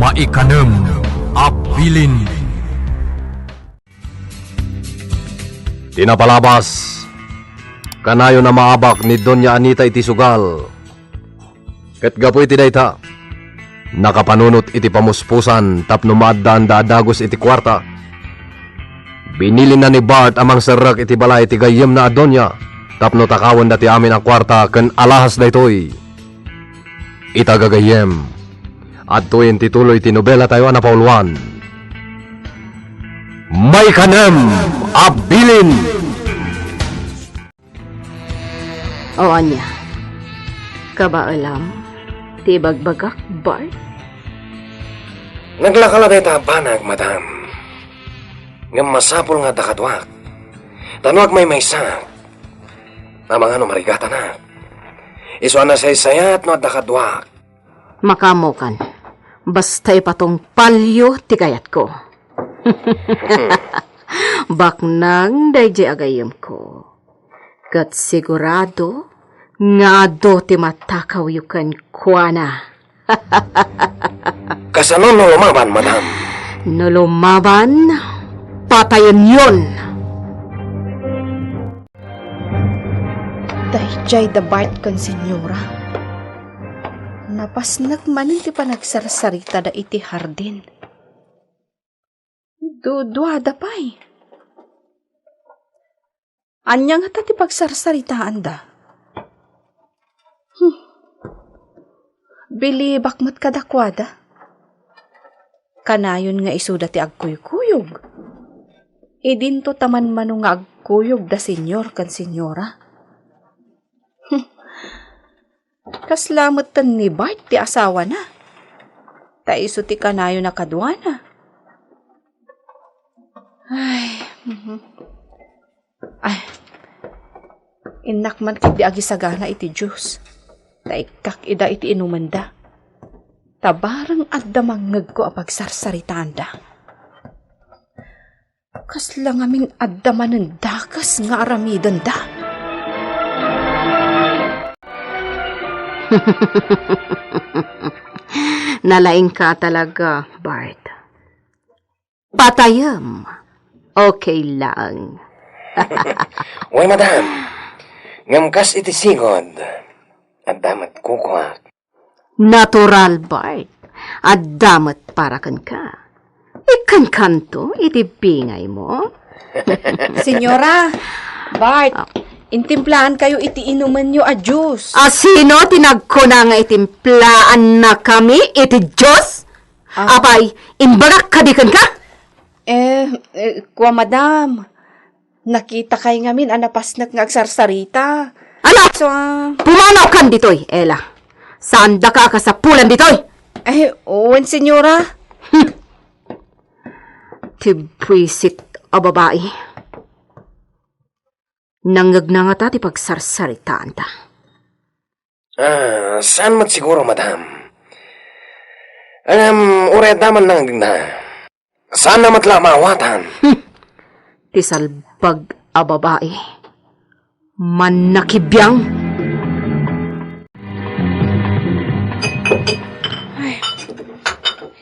Maikanem Abilin. Tinapalabas kanayo na maabak ni Doña Anita iti sugal. Ket gapoy iti dayta nakapanunot iti pamuspusan tapno maaddaan daadagos iti kwarta. Binili na ni Bart amang serak iti balay iti gayem na Doña tapno takawan dati amin ang kwarta ken alahas daytoy itagagayem. At tuwin tituloy tinobela tayo na pauluan. Maikanem Abilin. O anya, kaba alam, ti bagbagak, Bart? Naglakalabay banag, madam. Ngam masapol nga dakadwak. Tanwag may sak. Na mga marigata na. Iso na say-sayat no dakadwak. Makamokan, basta ipatong palyo ti kayat ko. Baknang dayjay agayem ko. Kat sigurado nga do ti matakaw yukan kuana. Kasano no lumaban, madam? No lumaban, patayon yun. Dayjay da Bart kan senyora. Napasnag manin ti panagsarsarita da iti hardin. Duada pa'y. Anya nga ti pagsarsaritaan da. Bili bakmat kadakwada. Kanayon nga isuda ti agkuyog-kuyog. Idinto taman mano nga agkuyog da senyor kan senyora. Kaslamutan ni Bart ti asawa na. Taiso ti kanayo na kadwana. Ay, inakman kit di agisagana iti Diyos. Taikak ida iti inumanda. Tabarang adda mangeg ko a pagsarsaritaan. Kasla ngamin adda manendakas nga aramidan da. Nalaing ka talaga, Bart. Patayam. Okay lang. Uy, madam. Ngamkas iti sigod. At damat kukuha. Natural, Bart. At damat para kan ka. Ikan kanto, iti bingay mo. Senyora, Bart, intimplaan kayo iti inuman nyo a juice. Sino tinagko na nga itimplaan na kami, iti Diyos? Apay, imbagak kadikan ka? Kwa madam, nakita kay ngamin anapasnak nga agsarsarita. Ano? So, Pumanaw kan ditoy, Ella. Saan da ka kasapulan ditoy? owen senyora. Tibwisit a babae. Nanggag na nga ta ti pagsarsaritaan ta. Saan mat siguro, madam? Uray daman nang na. Saan na matla maawatan? Ti salbag a babae. Manakibiyang.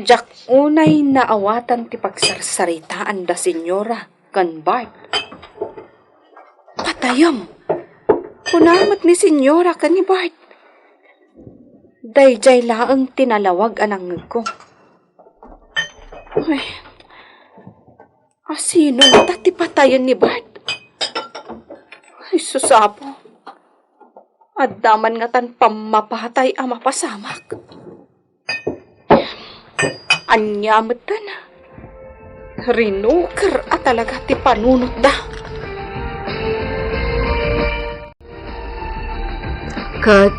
Jack unay naawatan ti pagsarsaritaan da senyora kan Bart. Patayam. Kunamat ni senyora kan ni Bart. Dayjay laang tinalawag anang ko. Ay, asino na ti patayan ni Bart? Ay, susapo. Addaman nga tan pamapatay ang mapasamak. Anyamutan. Rinukar at talaga ti panunot da. Kat,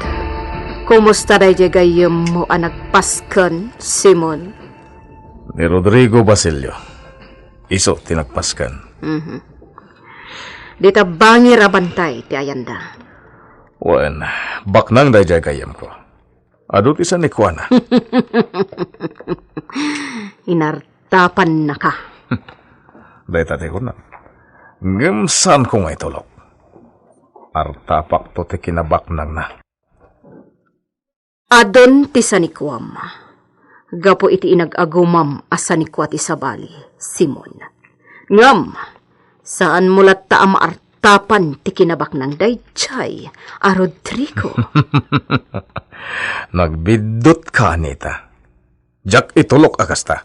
kumusta day gayem mo anak paskan, Simon? Ni Rodrigo Basilio. Iso tinagpaskan. Dita bangi rabantay ti ayanda. Wen, baknang dayjay kayam ko. Adut isa ni Kuana. Inartapan na ka. Day tate ko na. Ngemsan ko nga itulog. Artapak to ti kinabaknang na. Adon ti sanikwam. Gapo iti inag-agumam asa ni Kuat Isabali, Simon. Ngam, saan mulat ta maartapan ti kinabak ng dayjay, a Rodrigo? Nagbidot ka, Anita. Jak itulok akasta.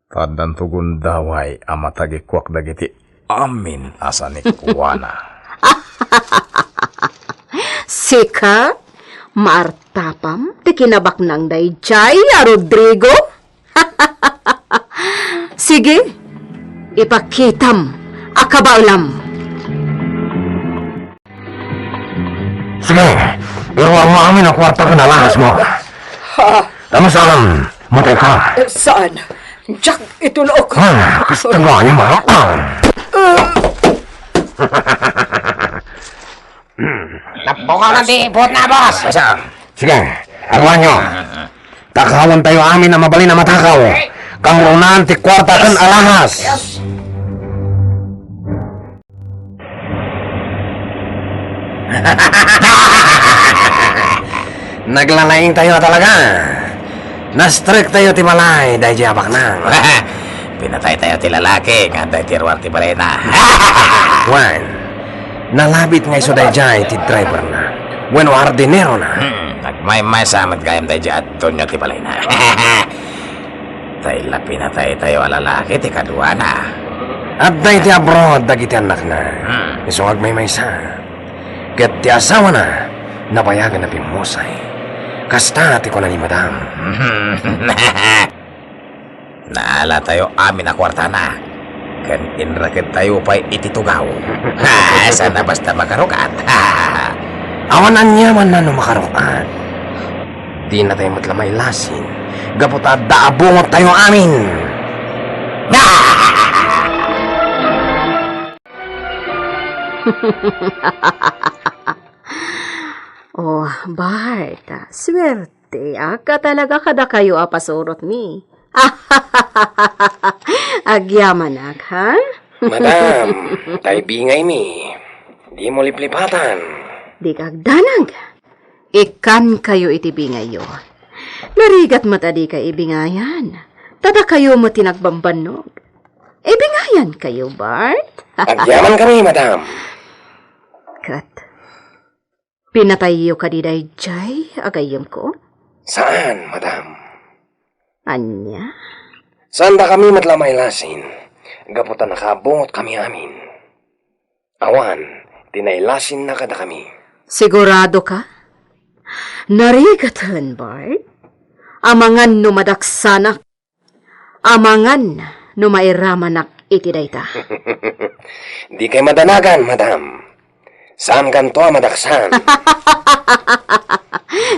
Tadan tugun daway amatagikwak dagiti amin asa ni Kuwana. Sika, maartapam ti kinabak ng dayjay, a Rodrigo? Sige, ipakitam, akabaulam. Sige, iruwa mo amin ang kwarta ka na lahas mo. Tama saan, matay ka. Saan? Jack, itulok. Gusto nga yung marakman. Napukaw na di, ipot na, boss! Sige, aruan nyo. Takawan tayo amin na mabali na matakaw. Kang runan ti kwarta kan alahas. Naglalaing tayo talaga. Na-strict tayo ti malay, dahil di abak nang. Pinatay tayo ti lalaki, nga tayo ti ruwar ti balena. Juan, nalabit nga iso dahil ti driver na. Bueno, hardinero na. Nagmay-may samat gayam tayo di Antonio ti balena. Tayo la pinatay tayo lalaki ti kadua na. At dahil ti abroad, dagiti anak na. Iso agmay-may sa. Ket ti asawa na, napayagan na pimusay. Kasta ti ko na ni madam. Naala tayo amin na kwarta na. Kan inrakit tayo pa'y ititugaw. Sana basta makarukat. Awanan niya man na no makarokan. Di na tayo matlamay lasin. Gapot at daabungot tayo amin. Oh, Bart, swerte. Aka talaga kada kayo apasurot mi. Agyaman ak, ha? Madam, tayo bingay mi. Di mo liplipatan. Di kagdanag. Ikan kayo itibingayo. Narigat matadi ka ibingayan. Tada kayo mo tinagbambanog. Ibingayan kayo, Bart? Agyaman kami, madam. Kat, pinatayo ka di dayjay, agayom ko? Saan, madam? Anya? Saan da kami matlamay lasin? Gaputan nakabungot kami amin. Awan, tinailasin na kada kami. Sigurado ka? Narigatan, Bart? Amangan numadaksanak. Amangan numairamanak iti dayta. Di kay madanagan, madam. Saan kanto madaksan?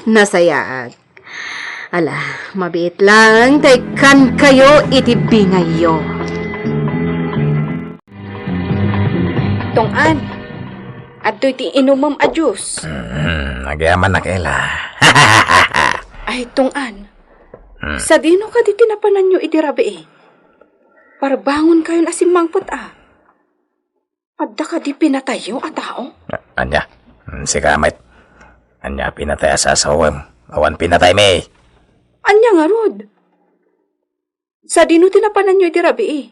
Nasayaag. Ala, mabiit lang, taykan kayo itibingayo. Tong-an, adto iti inumam a Diyos. Nagyaman na kaila. Ay, tong-an, sa dino ka di tinapanan nyo iti rabi eh. Parbangon kayo na si Mangput ah. Adda ka di pinatayo a tao? Anya, si Kamit. Anya pinatay asasawam. Awan pinatay me. Anya nga, Rod? Sa dino tinapanan nyo iti rabi eh.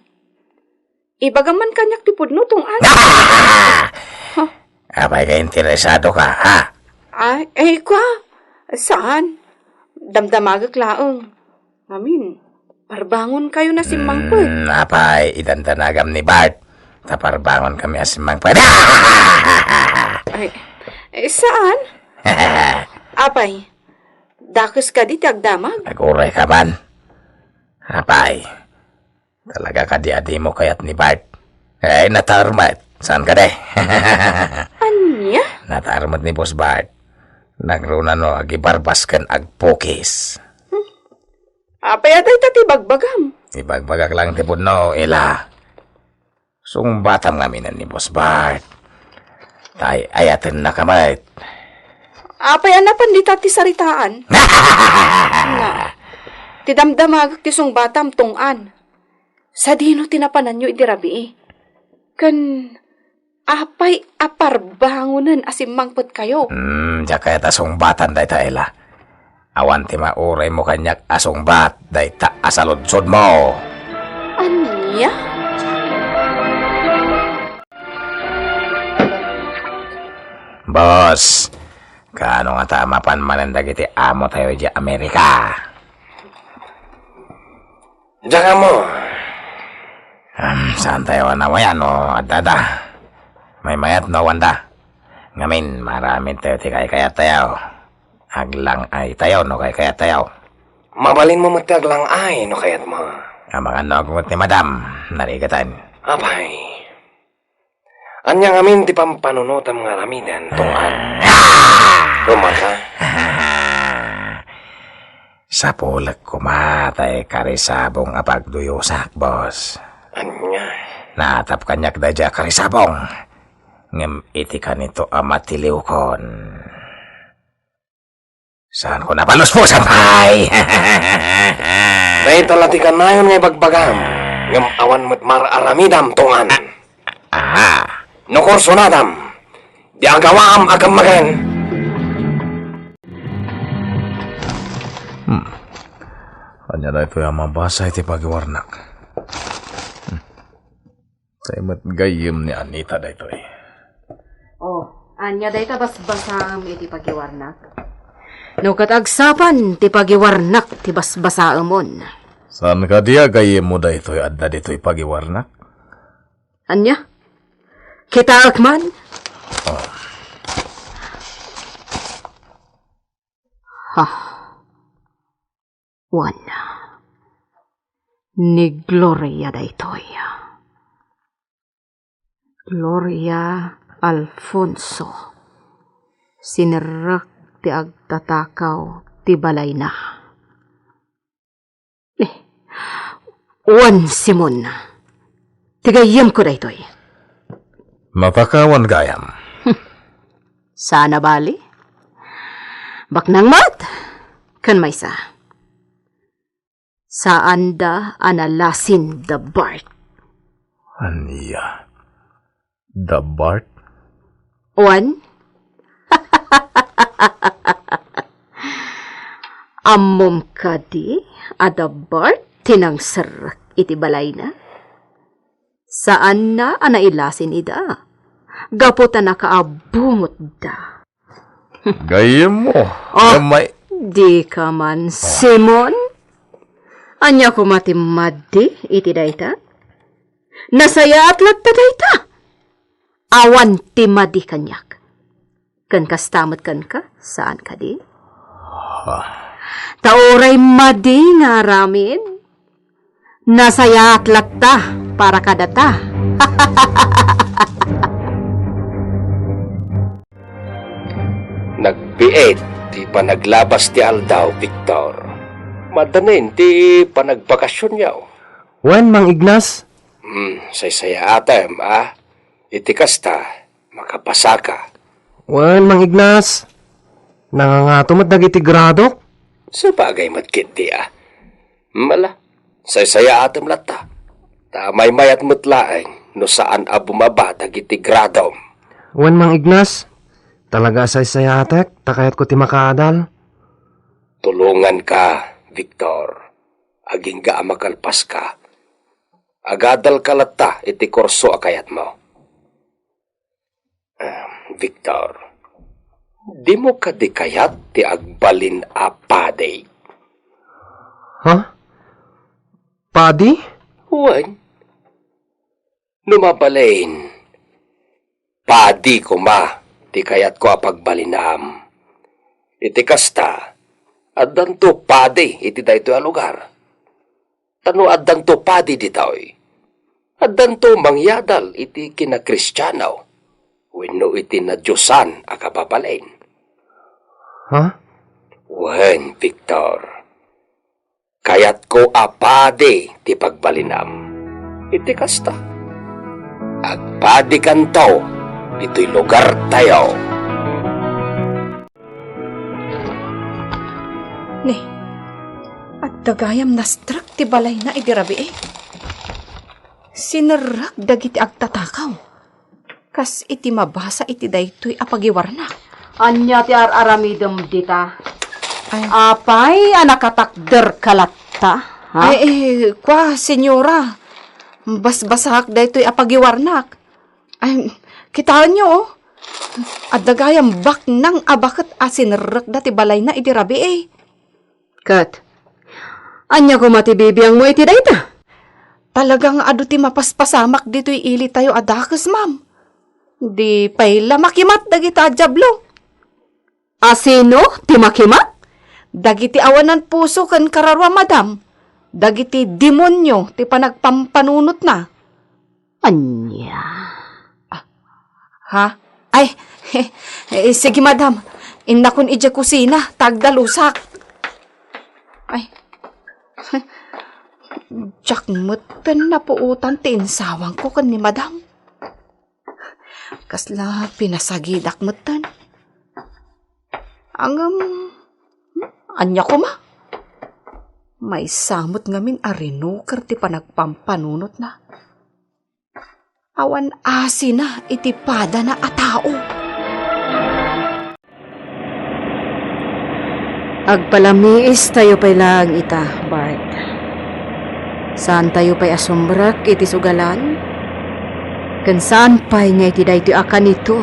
Ibagaman kanyak tipod no tong an. Abay ka interesado ka, ha? Ay, kwa? Saan? Damdamagak laang. Amin, parbangon kayo na si Mangput. Apay, idandanagam ni Bart. Taparbangon kami asimang pa. Ay, saan? Apay, dakos ka di tagdamag? Naguray ka man. Apay, talaga ka di mo kayat ni Bart. Ay, natarmat. Saan ka de? Anya? Natarmat ni Boss Bart. Nagruna no, agibarbas kan agpokis. Apay, atay tatibagbagam. Ibagbagak lang tipod no, ila. Sungbatam kami na ni Boss Bart. Tay, ayatin na kamay. Apay, anapan di tati saritaan. Nga, tidamdamagak ti sungbatam tong-an. Sa dino tinapanan nyo iti rabi eh. Kan, apay aparbangunan asim Mangput kayo. Diya kaya ta sungbatan day ta, ila. Awan ti mauray mo kanyak asong bat, day ta asalodsod mo. Anya? Boss, kaano nga tamapan manandag iti amo tayo di Amerika? Diyan mo. Saan tayo nawayan o adada? May mayat no wanda. Ngamin, maraming tayo ti kaya tayo. Aglang ay tayo no kaya tayo. Mabalin mo mataglang ay no kayat mo. Ang mga nagungot ni madam, narigatan. Abay. Anyang amin ti pampanunot ang mga ramidan tungan. Rumata. Sa pulag kumatay karisabong apagduyosak, boss. Anya. Natap kanyak dadya karisabong. Ngem iti ka nito amatiliw kon. Saan ko napalos po, sampay? Dahil talatikan na yun ngay bagbagam. Ngam awan mo't mararamidam tungan. Aha. No korsonadam. Di agawam agam magen. Kanya na ito yung mabasa iti pagiwarnak. Sa imat gayim ni Anita da ito eh. Oh, anya day ta basbasam iti pagiwarnak. No katagsapan ti pagiwarnak ti basbasaamon. Saan ka diya gayim mo da ito adda dito pagiwarnak? Anya? Kita akman? Ha. Wana. Ni Gloria da ito'y. Gloria Alfonso. Sinerak ti agtatakaw ti balay na. Juan Simon. Tigayam ko da ito'y. Mapakawan gayam. Sana bali? Baknang mat? Kan may sa? Saan da analasin the Bart? Aniya. The Bart? Juan? Amom ka di, ada Bart, tinangsarak iti balay na? Saan na anailasin ida? Gaputa na kaabungot da. Gayim mo. May... Di ka man, Simon? Anya ko matimadi iti dayta? Nasaya at latta dayta? Awan timadi kanyak. Kan kastamot kan ka? Saan ka di? Tauray madi nga ramin. Nasaya at latta para kadata. Nagbiet ti panaglabas ti aldaw, Victor. Madanin ti panagbakasyon yaw. Wen, Mang Ignas? Say-saya atem, Iti kasta, makapasa ka. Wen, Mang Ignas? Nangangato mat dagiti grado? Sa bagay matkit di, Mala, say-saya atem lata. Tamay mayat mutlaeng no saan bumaba dagiti grado. Wen, Mang Ignas? Talaga say-sayatek, takayat ko ti makaadal. Tulungan ka, Victor. Aging ga makalpas ka. Agadal kalata iti korso akayat mo. Victor, di mo kadikayat ti agbalin apade. Ha? Padi? Huwag. Numabalain. Padi ko ma, ti kayat ko apagbalinam. Iti kasta, addan to padi iti dayto a lugar. Tano addan to padi ditoy. Addan to mangyadal iti kinakristyanaw. Wenno iti na Diyosan a kababalain. Ha? Wen, Victor. Kayat ko apadi ti pagbalinam. Iti kasta. Agpadi kanto, ito'y lugar tayo. Ni, at dagayam nastrak ti balay na idirabi Sinarak dagiti agtatakaw. Kas iti mabasa iti daytoy apagiwarnak. Anya ti araramidom dita. Apay, anak katakder kalata, ha? Kwa, senyora. Basbasak da ito'y apagiwarnak. Ay, kita nyo, oh. At dagayang bak nang abakat asinrek dati balay na idirabi eh. Kat, anya ko matibibiyang mo iti dayta. Talagang ado ti mapaspasamak dito'y ili tayo adakas, ma'am. Di pa'y lamakimat dagita jablo. Asino, ti makimat? Dagiti awanan puso kan kararwa, madam. Dagiti demonyo ti panagpampanunot na. Anya. Ha? Ay, sige madam. Inakon ija kusina, tagdalusak. Ay, jakmutan na puutan ti insawang ko kan ni madam. Kasla pinasagidak mutan. Anya ko ma? May samot ngamin arinukar ti panagpampanunot na. Awan asina iti pada na atao. Agpalamiis tayo pa'y lang ita, Bart. Saan tayo pa'y asumbrak iti sugalan? Kan saan pa'y nga iti dayto akan ito?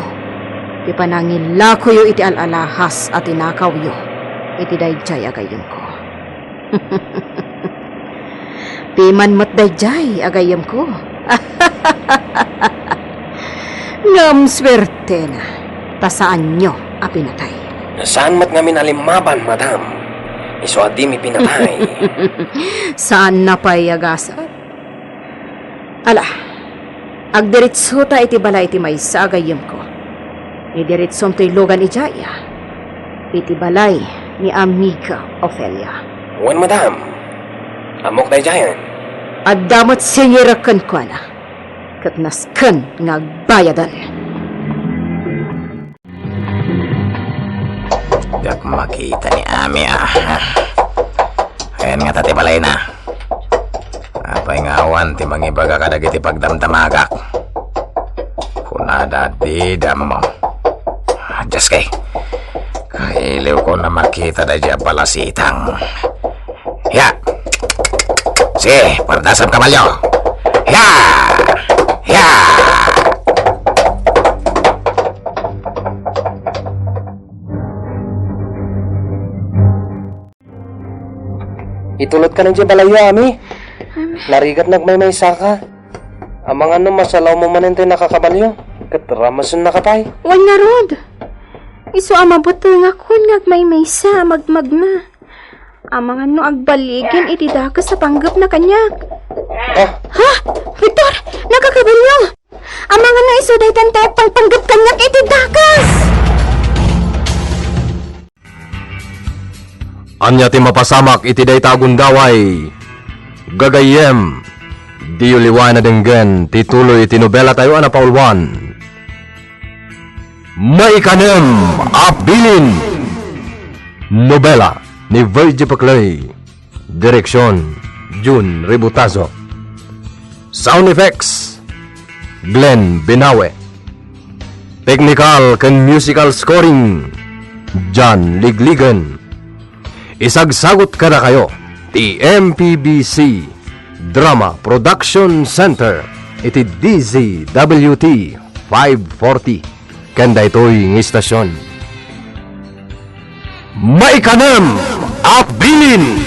Ti panangila ko yo iti alalahas at inakaw yo. Iti dayjay agayam ko. Piman mat dayjay agayam ko. Ngam swerte na. Tasaan nyo apinatay. Saan mat ngamin alimaban, madam? Iso adi mi pinatay. Saan na pa'y agasat? Ala, agdiritso ta iti bala iti may sa agayam ko. Idiritsom to'y logan ijaya. Iti balay ni Amiga Ophelia. Wan, madam. Amok day jayan. At damot sinyirakan ko na. Kat naskan nga agbayadan. Yak makita ni Ami Ayan nga tati balay na. Apay nga awan ti mangibaga kadag iti pagdamdamagak. Kunada di damo. Diyos kay. Kailiw ko na makita da dya balasitang. Ya! Sige, pardasam kamalyo. Ya! Ya! Itulot ka ng balayo, Ami. Narigat nagmay-may saka. Amang ano masalaw mo manente nakakabalyo. Katramasun nakapay. Wan nga rod. Iso amabuto nga kun ngagmay sa magmag na. Amang ano agbaligin itidakas sa panggap na kanyak. Oh, Ha? Victor, nakakabalyo. Amang ano iso daytan tayo pang panggap kanyak itidakas. Anya ti mapasamak iti dayta agundaway. Gagayem. Di uliwan na denggen ti tuloy iti nobela tayo ana paulwan. Maikanem Abilin. Nobela ni Virgie Paclay. Direksyon June Ributazo. Sound effects Glenn Binawe. Technical ken musical scoring John Ligligan. Isagsagot kada kayo ti MPBC Drama Production Center iti DZWT 540 kanda ito'y ng istasyon. Maikanem Abilin.